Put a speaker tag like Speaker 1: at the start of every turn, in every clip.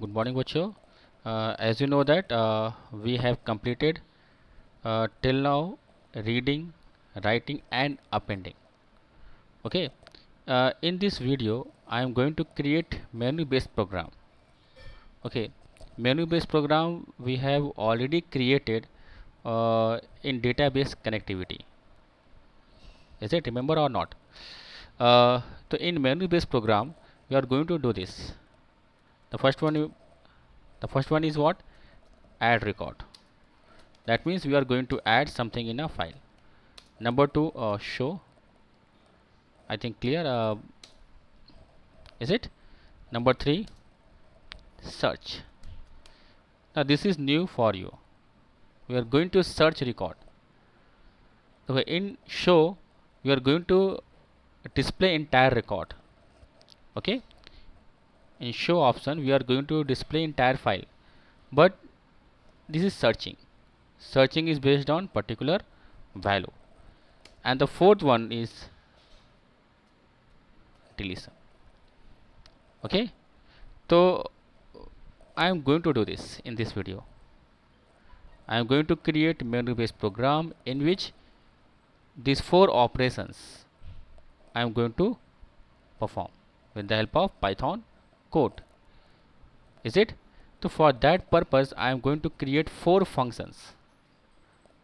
Speaker 1: Good morning, बच्चों. As you know that we have completed till now reading, writing and appending. Okay. In this video, I am going to create menu-based program. Okay. Menu-based program we have already created in database connectivity. Is it remember or not? So in menu-based program, we are going to do this. The first one, the first one is what? Add record. That means we are going to add something in a file. Number two, show. I think clear. Is it? Number three, search. Now this is new for you. We are going to search record. So in show, we are going to display entire record. Okay. In show option, we are going to display entire file. But this is searching. Searching is based on particular value. And the fourth one is deletion. Okay. So I am going to do this in this video. I am going to create menu based program in which these four operations I am going to perform with the help of Python code. Is it? So for that purpose I am going to create four functions.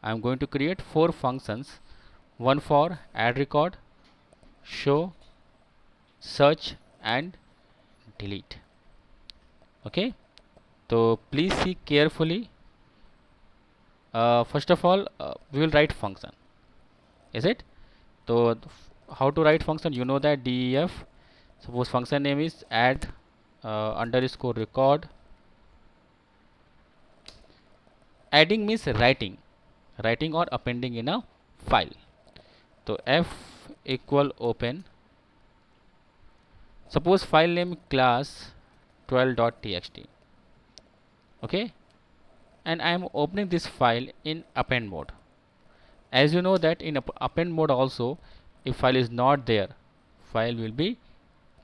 Speaker 1: I am going to create four functions, one for add record, show, search and delete. Okay. So please see carefully. First of all, we will write function. Is it? So how to write function? You know that def. Suppose function name is add underscore record. Adding means writing or appending in a file. So f equal open. Suppose file name class 12.txt. Okay, and I am opening this file in append mode. As you know that in append mode also, if file is not there, file will be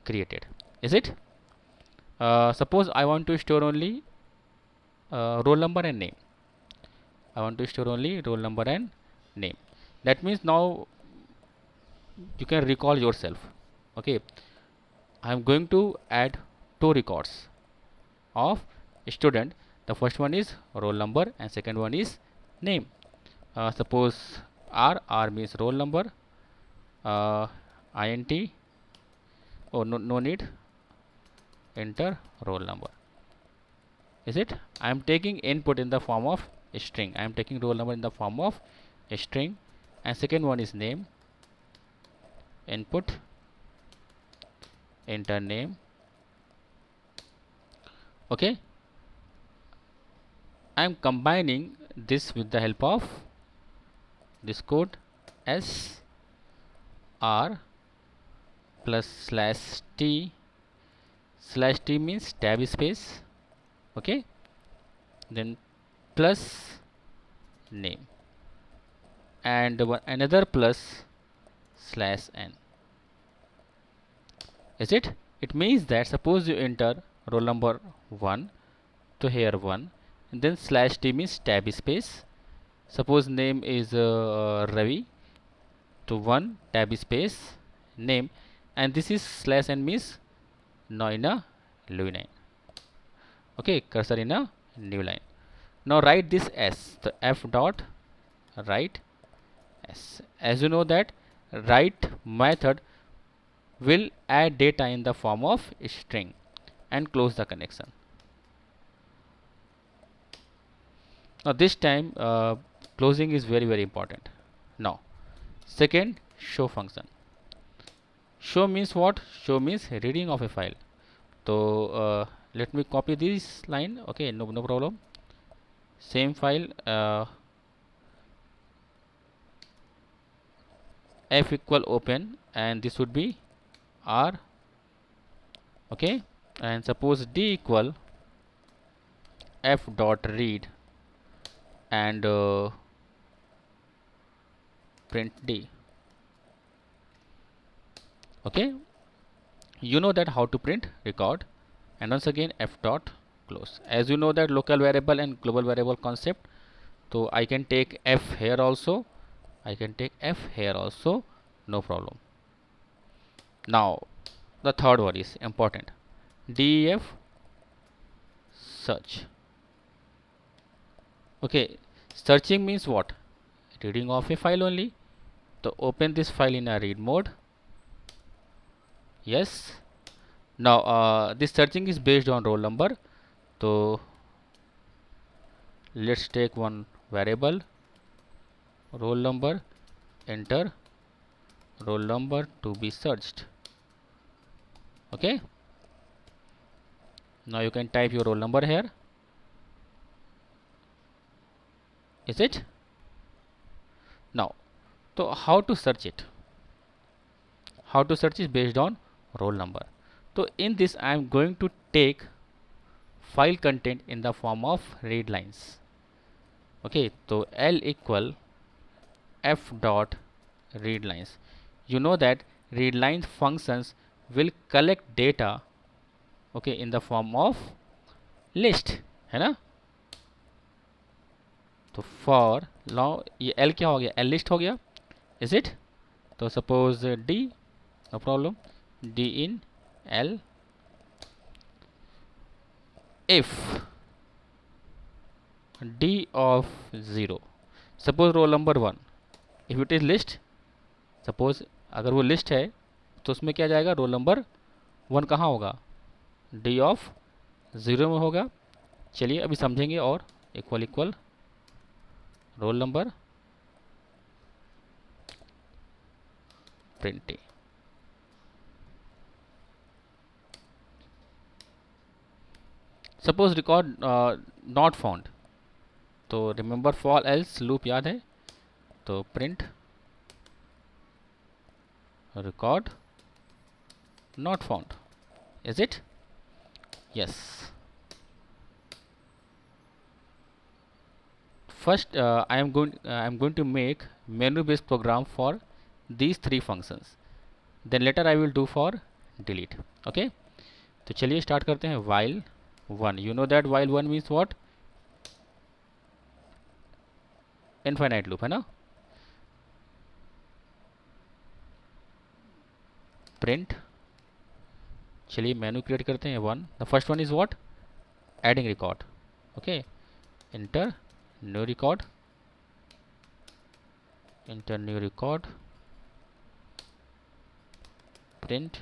Speaker 1: created. Is it? Suppose I want to store only roll number and name. I want to store only roll number and name. That means now you can recall yourself. Okay, I am going to add two records of student. The first one is roll number and second one is name. Suppose R means roll number, int. Oh, no need. Enter roll number. Is it? I am taking input in the form of a string. I am taking roll number in the form of a string, and second one is name. Input, enter name. Okay. I am combining this with the help of this code s r plus slash t means tab space. Okay, then plus name and another plus slash n. Is it? It means that suppose you enter roll number 1 to here 1 and then slash t means tab space. Suppose name is Ravi to 1 tab space name, and this is slash n means now in a new line. Okay, cursor in a new line. Now write this s, the f dot write s. As you know that write method will add data in the form of string and close the connection. Now this time closing is very important. Now second, show function. Show means what? Show means reading of a file. So let me copy this line. Okay, no problem. Same file, f equal open, and this would be r. Okay, and suppose d equal f dot read and print d. Okay, you know that how to print record, and once again f dot close. As you know that local variable and global variable concept, so I can take f here also, I can take f here also, no problem. Now the third one is important, def search. Okay, searching means what? Reading of a file only. So open this file in a read mode. Yes. Now this searching is based on roll number. So let's take one variable, roll number, enter roll number to be searched. Okay. Now you can type your roll number here. Is it? Now, so how to search it? How to search is based on roll number. So in this I am going to take file content in the form of read lines. Okay, so L equal f dot read lines. You know that read lines functions will collect data, okay, in the form of list, है ना? तो for now ये L क्या हो गया? L list हो गया, is it? तो suppose D, no problem, D in L if D of 0, suppose roll number 1, if it is list, suppose अगर वो लिस्ट है तो उसमें क्या जाएगा, रोल नंबर 1 कहाँ होगा, डी ऑफ 0 में होगा. चलिए अभी समझेंगे. और equal equal roll number print. Suppose record not found, तो रिमेंबर फॉर एल्स लूप याद है, तो print record not found. Is it? Yes. First I am going to make menu based program for these three functions, then later I will do for delete. Okay, तो चलिए start करते हैं. while 1, you know that while 1 means what? Infinite loop है ना. Print, चलिए मेनू create करते हैं. 1, the first one is what? Adding record. Okay, inter new record, inter new record, print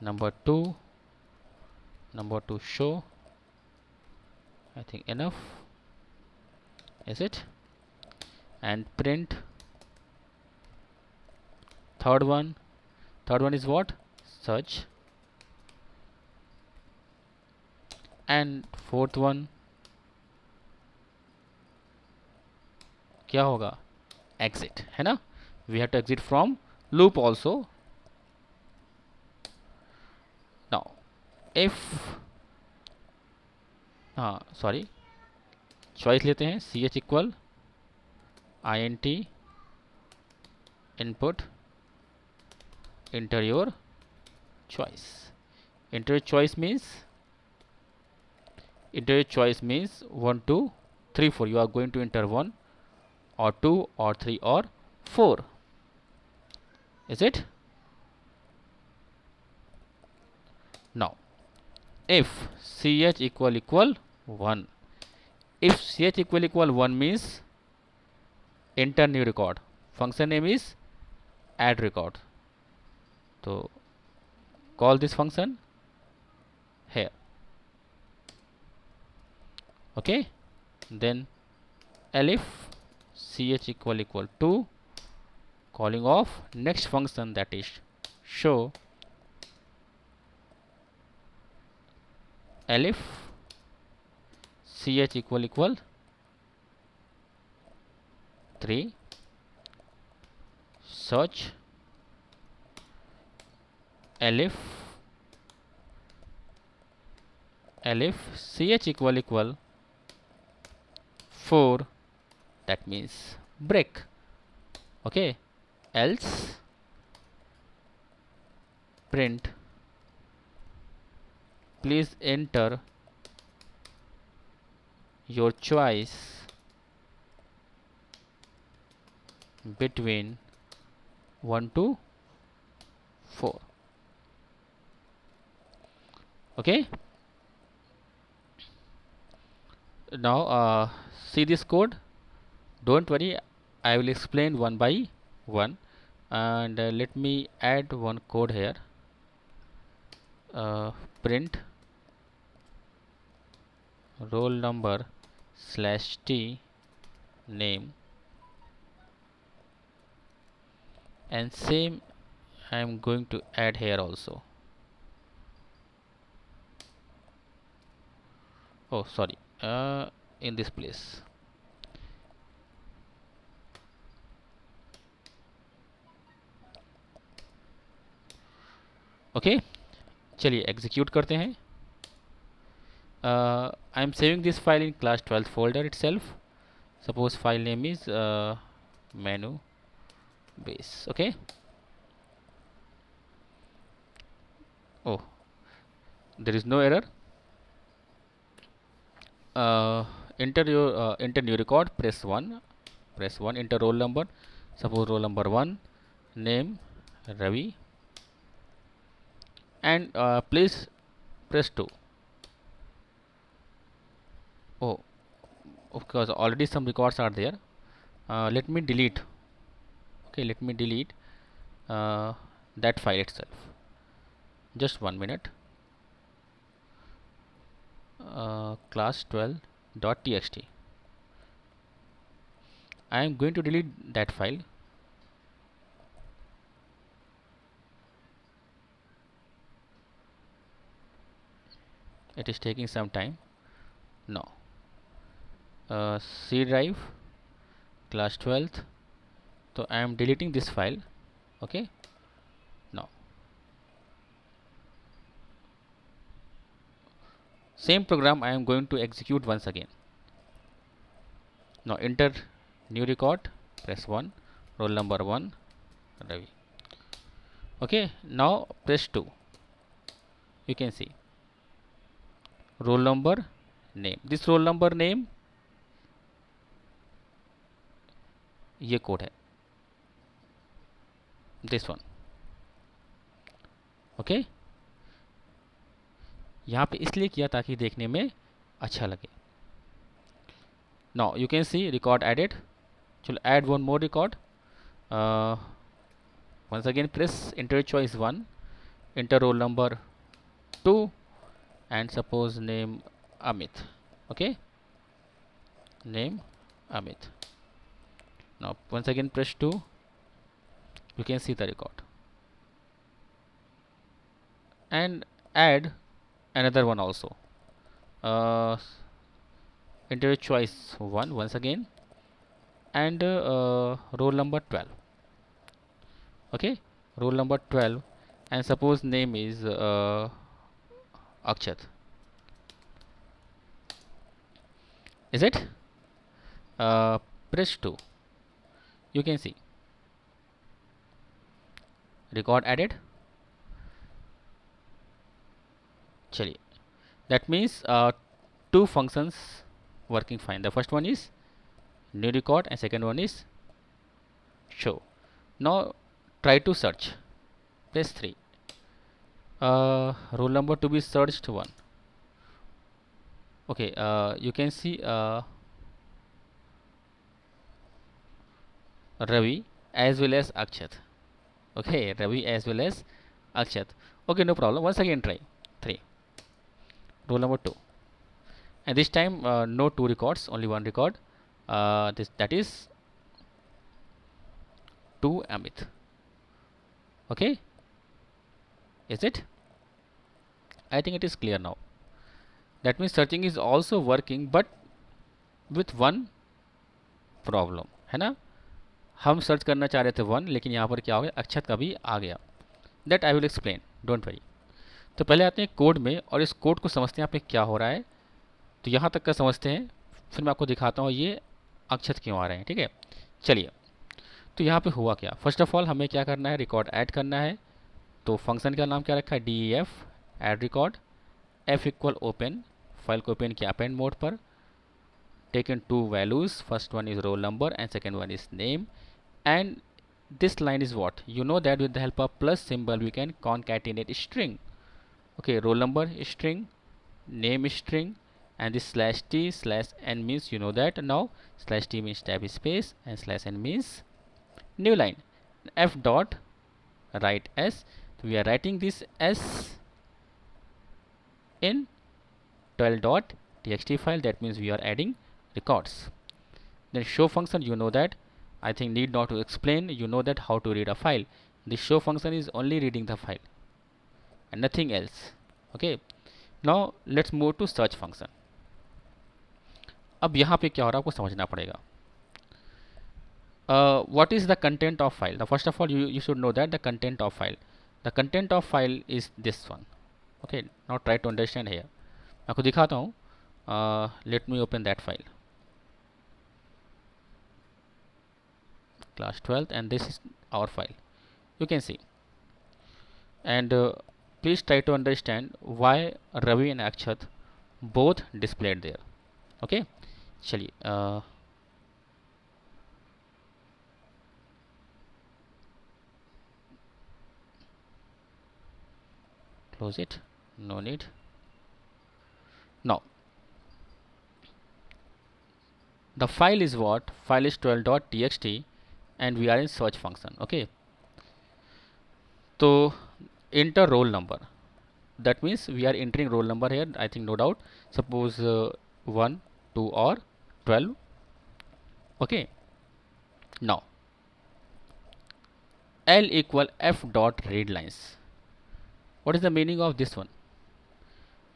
Speaker 1: number 2 show. I think enough, is it? And print third one is what? Search. And fourth one क्या होगा? Exit, है ना. We have to exit from loop also. Now if sorry, choice लेते हैं. ch equal int input, enter your choice. Enter your choice means 1 2 3 4. You are going to enter 1 or 2 or 3 or 4. Is it? Now if ch equal 1, if ch equal 1 means enter new record. Function name is add record. So call this function here. Okay, then elif ch equal 2, calling of next function, that is show. Elif ch equal 3, search. Elif ch equal 4, that means break. Okay, else print please enter your choice between 1 to 4. Okay, now see this code. Don't worry, I will explain one by one. And let me add one code here. Print roll number slash t name, and same I am going to add here also. Oh sorry, in this place. Okay, चलिए execute करते हैं. I am saving this file in class 12 folder itself. Suppose file name is menu base. Okay. Oh, there is no error. Enter new record. Press 1. Press 1. Enter roll number. Suppose roll number 1. Name Ravi. And please press 2. Oh, of course already some records are there. Let me delete. Okay, let me delete that file itself. Just 1 minute. Class 12.txt. I am going to delete that file. It is taking some time. No. C drive class 12th. So I am deleting this file. Okay. Now same program I am going to execute once again. Now enter new record. Press 1. Roll number 1 Ravi. Okay, now press 2. You can see roll number name. This roll number name, ये code है, this one. Okay, यहाँ पे इसलिए किया ताकि देखने में अच्छा लगे. Now you can see record added. चलो add one more record. once again press enter choice 1, enter roll number 2 and suppose name Amit. Okay, name Amit. Now once again press 2. You can see the record and add another one also. Enter choice 1 once again and roll number 12. Okay, roll number 12 and suppose name is Akshat. Is it? Press 2. You can see record added. Chaliye, that means two functions working fine. The first one is new record and second one is show. Now try to search. Press 3. Roll number to be searched 1. Okay, you can see Ravi as well as Akshat. Okay, Ravi as well as Akshat. Okay, no problem. Once again try 3. Roll number 2. And this time no 2 records, only 1 record. That is to Amit. Okay, is it? I think it is clear now. That means searching is also working but with one problem, है ना. हम search करना चाह रहे थे 1, लेकिन यहाँ पर क्या हो गया, अक्षत का भी आ गया. That I will explain, don't worry. तो पहले आते हैं कोड में और इस कोड को समझते हैं यहाँ पे क्या हो रहा है. तो यहाँ तक का समझते हैं, फिर मैं आपको दिखाता हूँ ये अक्षत क्यों आ रहे हैं. ठीक है, चलिए. तो यहाँ पे हुआ क्या, फर्स्ट ऑफ ऑल हमें क्या करना है, रिकॉर्ड ऐड करना है. तो फंक्शन का नाम क्या रखा है, DEF add record. F equal open, file को ओपन किया अपेंड मोड पर. taken two values. First one is roll number and second one is name. And this line is what? You know that with the help of plus symbol we can concatenate string. Okay, roll number is string, name is string, and this slash t slash n means, you know that now, slash t means tab space and slash n means new line. F dot write s. So we are writing this s in 12.txt file. That means we are adding records. Then show function, you know that, I think need not to explain, you know that how to read a file. The show function is only reading the file and nothing else. Okay, now let's move to search function. अब यहाँ पे क्या हो रहा है आपको समझना पड़ेगा. What is the content of file? Now first of all you should know that the content of file. The content of file is this one. Okay, now try to understand here. मैं आपको दिखाता हूँ. Let me open that file. Class 12th, and this is our file. You can see. And please try to understand why Ravi and Akshat both displayed there. Okay, चलिए close it, no need. Now the file is what? File is 12.txt and we are in search function. Okay, so enter roll number. That means we are entering roll number here, I think, no doubt. Suppose 1, 2 or 12. Okay, now L equal f dot read lines. What is the meaning of this one?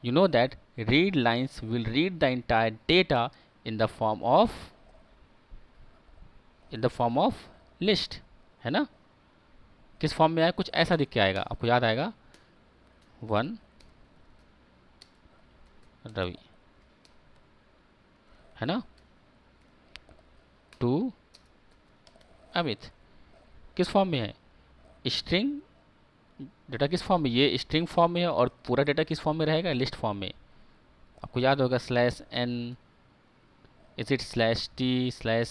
Speaker 1: You know that read lines will read the entire data in the form of list, है ना. किस form में आया? कुछ ऐसा दिख के आएगा, आपको याद आएगा. 1 रवि, है ना. 2 अमित. किस फॉर्म में है? स्ट्रिंग डेटा किस फॉर्म में? ये स्ट्रिंग फॉर्म में है और पूरा डेटा किस फॉर्म में रहेगा? लिस्ट फॉर्म में. आपको याद होगा slash N, is it slash T slash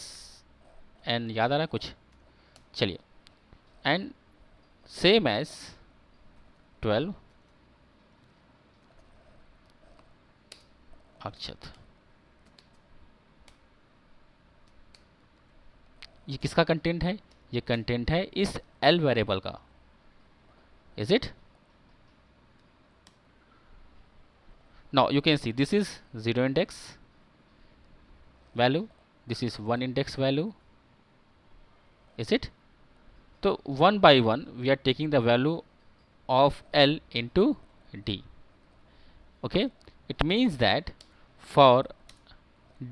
Speaker 1: N, याद आ रहा है कुछ? चलिए, एंड सेम एज 12 अक्षत. ये किसका कंटेंट है? ये कंटेंट है इस एल वेरिएबल का. Is it? Now you can see this is 0 index value, this is 1 index value. Is it? So one by one we are taking the value of L into D. Okay, it means that for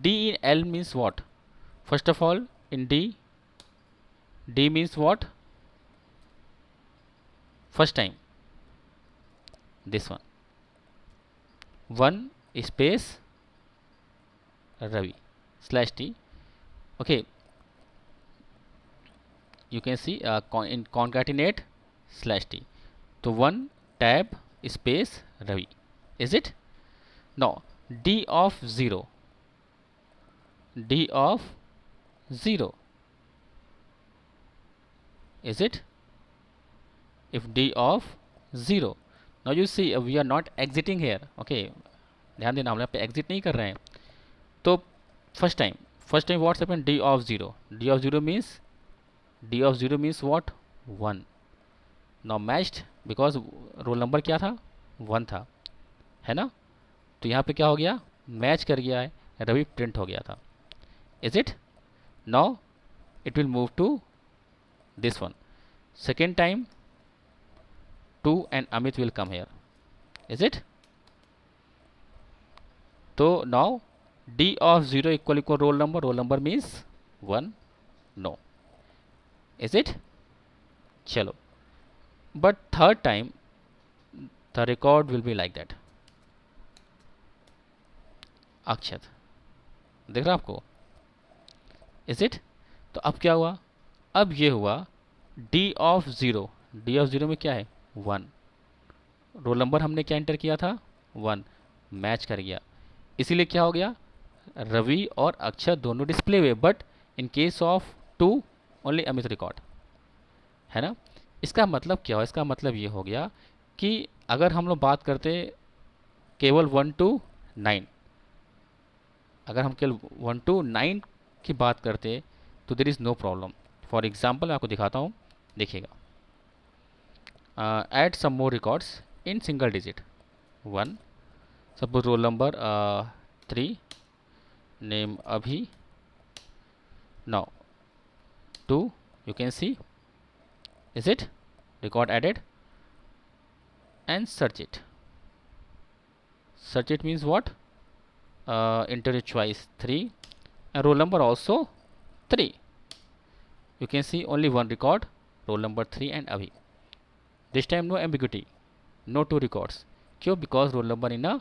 Speaker 1: D in L means what? First of all, in D means what? First time, this one, 1 space Ravi slash T. Okay, you can see in concatenate slash T. So 1 tab space Ravi. Is it? Now D of 0, D of 0. Is it? If D of 0. Now you see we are not exiting here. Okay, ध्यान देना, हम यहाँ पे exit नहीं कर रहे हैं. तो first time what's happened? D of 0. D of 0 means what? 1. Now matched because roll number क्या था? 1 था, है ना. तो यहाँ पे क्या हो गया? मैच कर गया है, रवि प्रिंट हो गया था. Is it? Now it will move to this one. Second time 2 and Amit will come here. Is it? So now D of 0 equal roll number. Roll number means 1. No. Is it? Chalo. But third time the record will be like that. अक्षत, देख रहा आपको? Is it? तो अब क्या हुआ? अब ये हुआ D of 0. D of 0 में क्या है? 1. रोल नंबर हमने क्या एंटर किया था? 1. मैच कर गया, इसीलिए क्या हो गया? रवि और अक्षर दोनों डिस्प्ले हुए, but in case of two only Amit record, है ना। इसका मतलब क्या हो, इसका मतलब ये हो गया कि अगर हम लोग बात करते केवल 1 to 9, अगर हम केवल 1 to 9 की बात करते तो there is no problem. For example मैं आपको दिखाता हूँ, देखिएगा। Add some more records in single digit. 1, suppose roll number 3, name अभी। Now 2, you can see, is it record added, and search it. Search it means what? Enter your choice 3 and roll number also 3. You can see only one record, roll number 3 and Abhi. This time no ambiguity, no two records. क्यों? Because roll number in a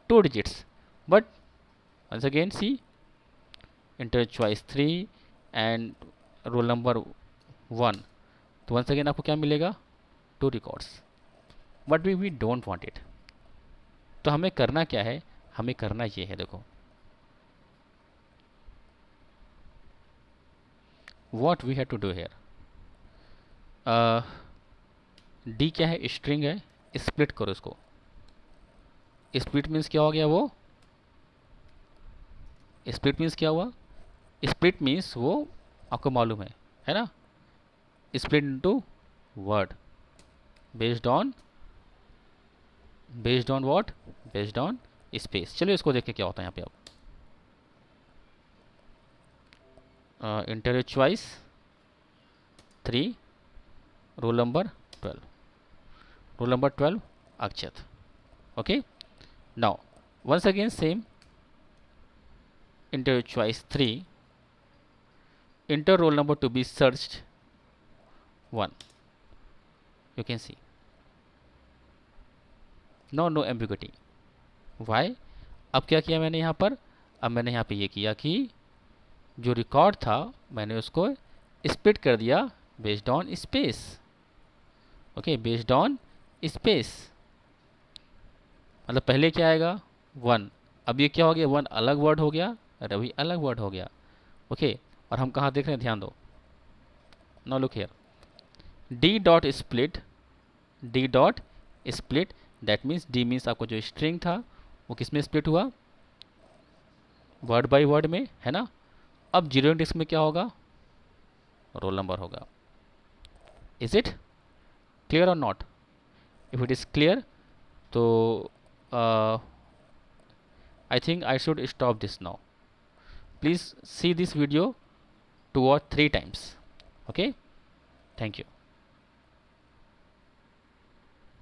Speaker 1: 2 digits. But once again see, enter your choice 3 and roll number 1. तो once again आपको क्या मिलेगा? 2 records. But we don't want it. तो हमें करना क्या है? हमें करना ये है, देखो, what we have to do here. D क्या है? स्ट्रिंग है, स्प्लिट करो इसको। स्प्लिट मीन्स क्या हो गया? वो स्प्लिट मीन्स क्या हुआ? स्प्लिट मीन्स वो आपको मालूम है ना, split into word based on what? Based on space. चलिए इसको देख के क्या होता है यहाँ पे। अब enter choice 3, roll number 12, roll number 12 Akshat. Okay, now once again same, enter choice 3, enter roll number to be searched 1. You can see no ambiguity. Why? अब क्या किया मैंने यहाँ पर? अब मैंने यहाँ पे ये किया कि जो रिकॉर्ड था मैंने उसको स्प्लिट कर दिया based on space. Okay, based on space मतलब पहले क्या आएगा? 1। अब ये क्या हो गया? 1 अलग वर्ड हो गया, रवि अलग वर्ड हो गया। ओके, और हम कहाँ देख रहे हैं? ध्यान दो। Now look here, D dot split, D dot split, that means D means आपको जो स्ट्रिंग था वो किस में स्प्लिट हुआ? वर्ड बाय वर्ड में, है ना। अब जीरो इंडेक्स में क्या होगा? रोल नंबर होगा। इज इट क्लियर और not? If it is clear तो I think I should stop this now. Please see this video 2 or 3 times. Okay, thank you.